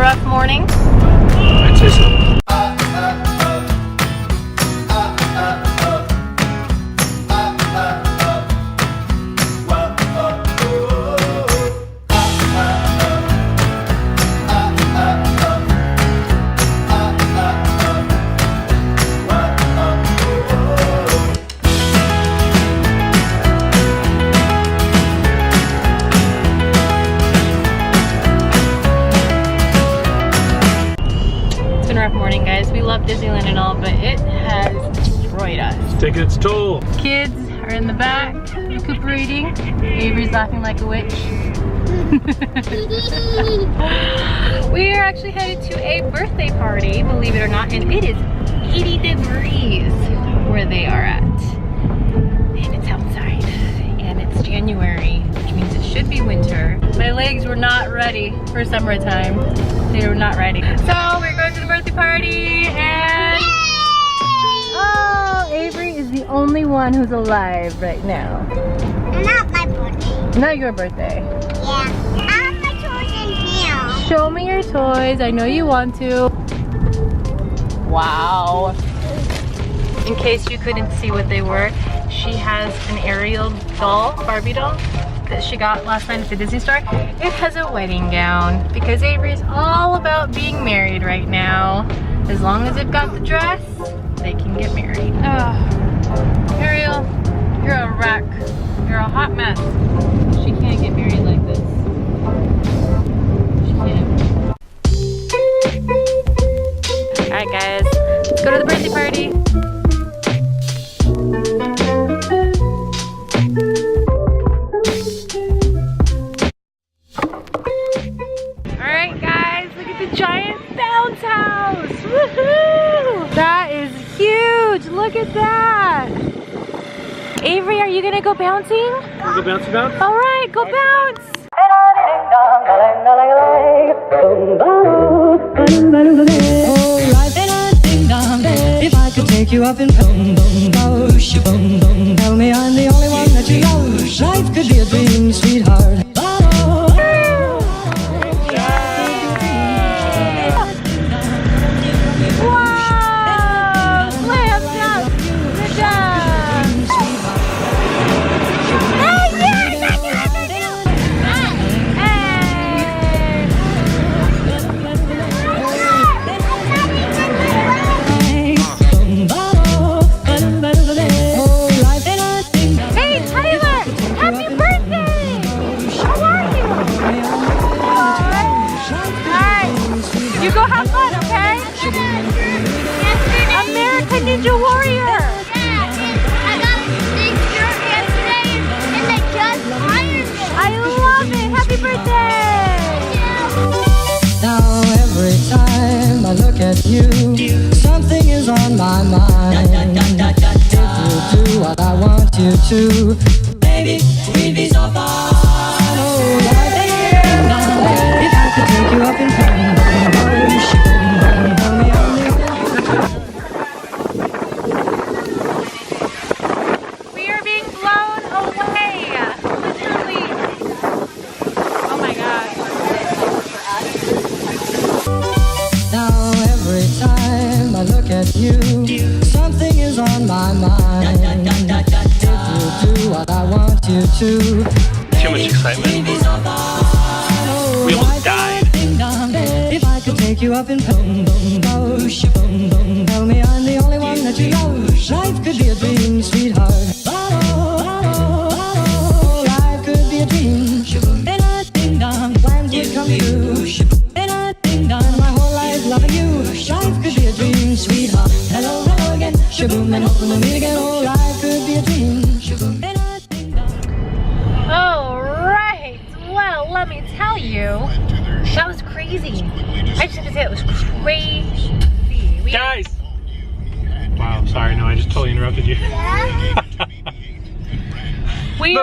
rough morning? I'd say so. Morning, guys. We love Disneyland and all, but it has destroyed us. It's taking its toll. Kids are in the back recuperating. Avery's laughing like a witch. We are actually headed to a birthday party, believe it or not, and it is 80 degrees where they are at. And it's outside, and it's January, which means it should be winter. My legs were not ready for summertime. They were not ready. So we're going to the birthday party, and oh, Avery is the only one who's alive right now. Not my birthday. Not your birthday. Yeah. I have my toys in here. Show me your toys. I know you want to. Wow. In case you couldn't see what they were, she has an Ariel doll, Barbie doll, that she got last night at the Disney store. It has a wedding gown because Avery's all about being married right now. As long as they've got the dress, they can get married. Oh, Ariel, you're a wreck. You're a hot mess. She can't get married like this. She can't. Alright guys, let's go to the birthday party. Alright guys, look at the giant bounce house! Woohoo! That is huge! Look at that! Avery, are you gonna go bouncing? Go bouncy bounce? Alright, go bounce! If I could take you up in boom boom boom boom boom, tell me I'm the only one that you know. Life could be a dream, sweetheart. You go have fun, okay? American Ninja Warrior! Yeah, I got this shirt yesterday and they just ironed it. I love it! Happy birthday! Now every time I look at you, something is on my mind. If you do what I want you to, baby, we'd be so far. Oh, if I could take you up in boom boom boom, tell me I'm the We are being blown away! Literally! Oh my god. Now every time I look at you, something is on my mind. If you do what I want you to, Too much excitement. We almost died. If I could take you up in boom boom boom boom, tell me I'm the only one that you know. Life could be a dream, sweetheart. Life could be a dream. Plans would come true. My whole life loving you. Life could be a dream, sweetheart. Hello, hello again. Shaboom, and hoping we'll meet again. Oh, life could be a dream. Alright, well, let me tell you, that was crazy. I just have to say, it was crazy. Guys! Wow, sorry, no, I just totally interrupted you. Wait.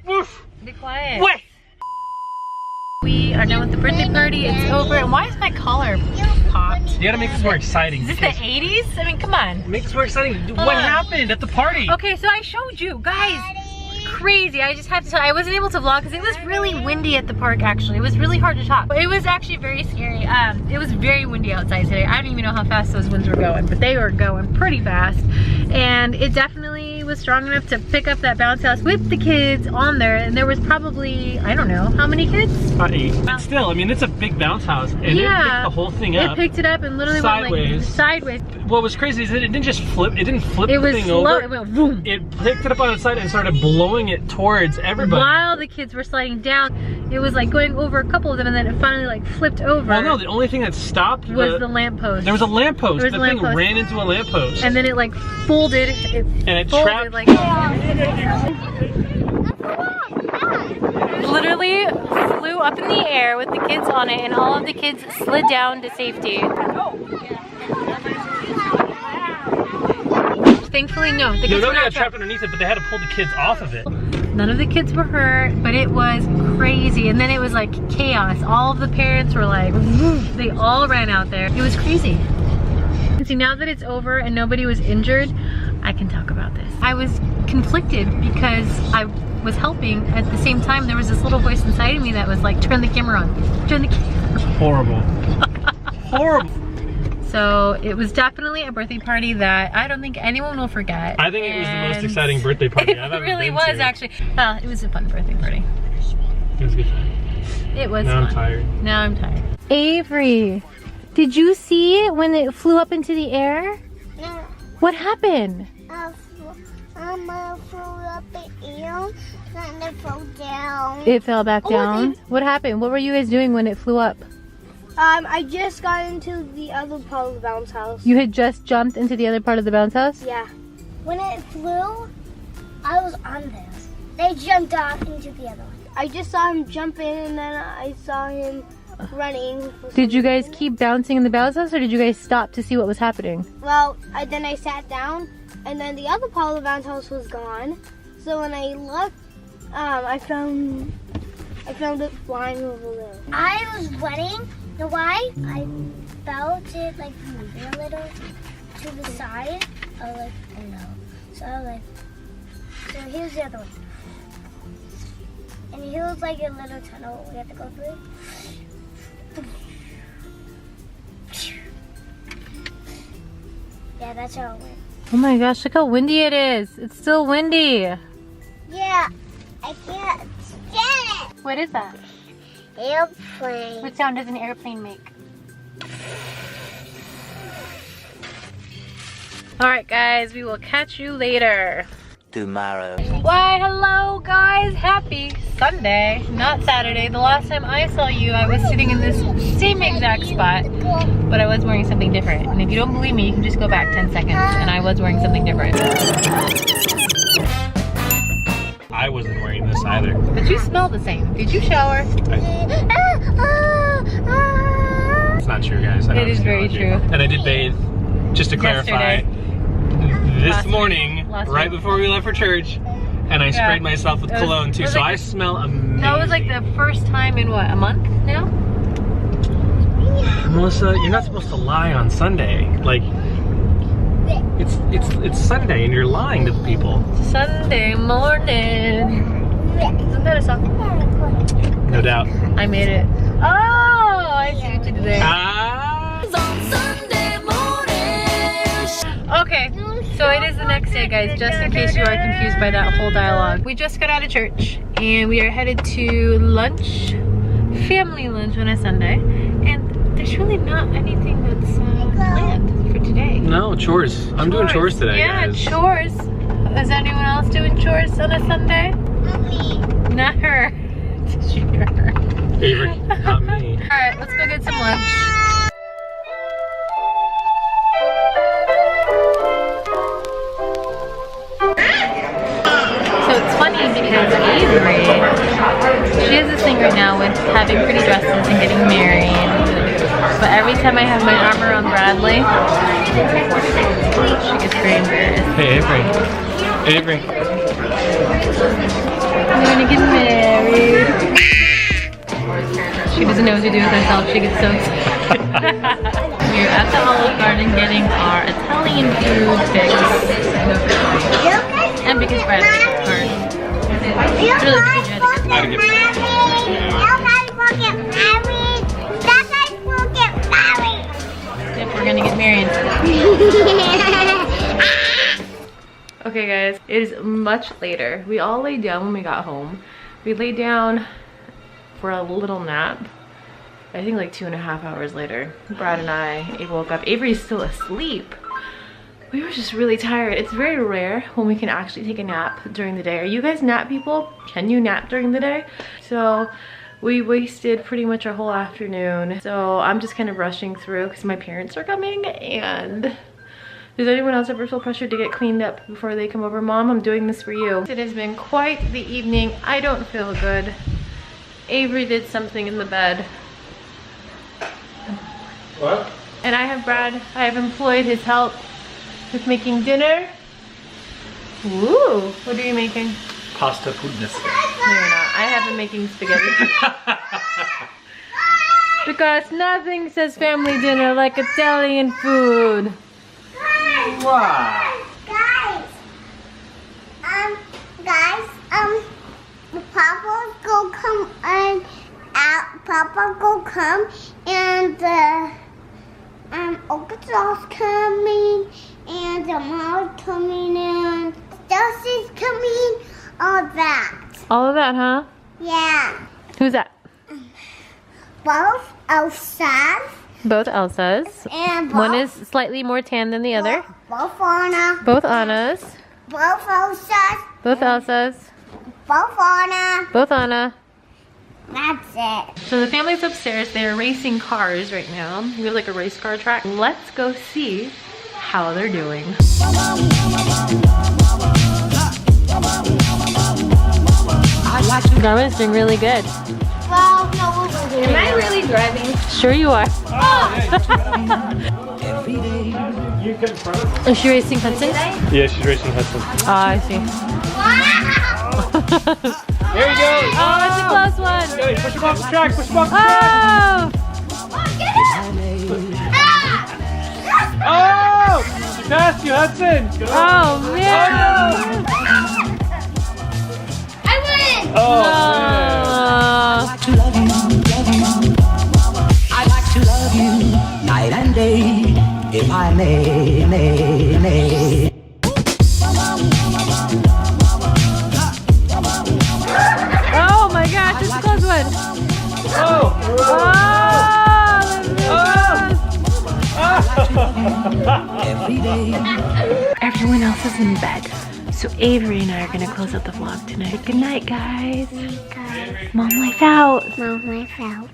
Woof. Be quiet. Wait. We are done with the birthday party. It's over. And why is my collar popped? You gotta make this more exciting. Is this the 80s? I mean, come on. Make this more exciting. What happened at the party? Okay, so I showed you. Guys, crazy. I just have to tell you, I wasn't able to vlog because it was really windy at the park actually. It was really hard to talk. It was actually very scary. It was very windy outside today. I don't even know how fast those winds were going, but they were going pretty fast. And it definitely was strong enough to pick up that bounce house with the kids on there. And there was probably, I don't know, how many kids? 8. But still, I mean, it's a big bounce house. And it picked the whole thing up. It picked it up and literally sideways. went like sideways. What was crazy is that it didn't just flip, it didn't flip It the was thing slow, over. it went boom. It picked it up on its side and started blowing it towards everybody. While the kids were sliding down, it was like going over a couple of them and then it finally like flipped over. Well, no, the only thing that stopped was the lamppost. There was a lamppost. The thing lamppost. ran into a lamppost. And then it like folded. And it folded, trapped. like, literally flew up in the air with the kids on it, and all of the kids slid down to safety. Thankfully, no. The kids Nobody were not got trapped underneath it, but they had to pull the kids off of it. None of the kids were hurt, but it was crazy. And then it was like chaos. All of the parents were like, woof, they all ran out there. It was crazy. See, now that it's over and nobody was injured, I can talk about this. I was conflicted because I was helping. At the same time, there was this little voice inside of me that was like, turn the camera on. Turn the camera on. Horrible. Horrible. So it was definitely a birthday party that I don't think anyone will forget. I think it was the most exciting birthday party I've ever been to. It really was actually. It was a fun birthday party. It was good. It was Now fun. I'm tired. Now I'm tired. Avery, did you see it when it flew up into the air? No. What happened? Flew up the air, and it fell down. It fell back down. What happened? What were you guys doing when it flew up? I just got into the other part of the bounce house. You had just jumped into the other part of the bounce house? Yeah. When it flew, I was on this. They jumped off into the other one. I just saw him jump in, and then I saw him running. Did you guys keep bouncing in the bounce house, or did you guys stop to see what was happening? Well, then I sat down, and then the other part of the bounce house was gone. So when I looked, I found it flying over there. I was running. You know why? I felt it like move a little to the side. I was like, oh no. So I was like, so here's the other one. And here was like a little tunnel we had to go through. Yeah, that's how it went. Oh my gosh, look how windy it is. It's still windy. Yeah, I can't stand it. What is that? Airplane. What sound does an airplane make? Alright guys, we will catch you later. Tomorrow. Why, hello guys, happy Sunday, not Saturday. The last time I saw you, I was sitting in this same exact spot, but I was wearing something different. And if you don't believe me, you can just go back 10 seconds, and I was wearing something different. I wasn't wearing this either. But you smell the same. Did you shower? It's not true, guys. I It is very true. And I did bathe, just to clarify, this morning, right before we left for church, and I sprayed myself with cologne too, so I smell amazing. That was like the first time in what, a month now? Melissa, you're not supposed to lie on Sunday. Like, it's Sunday and you're lying to people. Sunday morning. Isn't that a song? No doubt. I made it. Oh, I see what you did there. Okay, so it is the next day, guys, just in case you are confused by that whole dialogue. We just got out of church and we are headed to lunch, family lunch on a Sunday, and there's really not anything that's planned for today. No, chores. I'm doing chores today, Yeah, guys. chores. Is anyone else doing chores on a Sunday? Not me. Not her. It's her. Avery, not me. Alright, let's go get some lunch. So it's funny because Avery, she has this thing right now with having pretty dresses and getting married. But every time I have my arm around Bradley, she gets very embarrassed. Hey, Avery. Avery. I'm gonna get married. She doesn't know what to do with herself. She gets so excited. We're at the Olive Garden getting our Italian food fix. And because Bradley's hard. It's really energetic. Gotta get married. Yep, we're gonna get married. Okay guys, it is much later. We all laid down when we got home. We laid down for a little nap. I think like 2.5 hours later. Brad and I woke up. Avery's still asleep. We were just really tired. It's very rare when we can actually take a nap during the day. Are you guys nap people? Can you nap during the day? So we wasted pretty much our whole afternoon. So I'm just kind of rushing through because my parents are coming. And does anyone else ever feel pressured to get cleaned up before they come over? Mom, I'm doing this for you. It has been quite the evening. I don't feel good. Avery did something in the bed. What? And I have employed his help with making dinner. Ooh, what are you making? Pasta pudding. No, you're not. I have been making spaghetti. Because nothing says family dinner like Italian food. Wow. Papa's go come and Papa go come and Oka's coming and the mom's coming and Dustin's coming, all that. All of that, huh? Yeah. Who's that? Both Elsas. Both Elsas. And both, One is slightly more tan than the other. Both Anna. Both Annas. Both Elsas. Both Elsas. Both Anna. Both Anna. That's it. So the family's upstairs. They're racing cars right now. We have like a race car track. Let's go see how they're doing. Garmin's doing really good. Well, no, Am I really driving? Sure you are. You confirm? Is she racing Hudson? Yeah, she's racing Hudson. Oh, I see. There you go. Oh, it's a close one. Hey, push him off the track. Push him off the track. Oh! Oh! She passed you, Hudson. Oh, man. I win! Oh, To love you, I like to love you night and day, if I may. Oh my gosh, it's a close one. Oh! Every day. Everyone else is in bed. So Avery and I are gonna close out the vlog tonight. Good night, guys. Mom life out. Mom life out.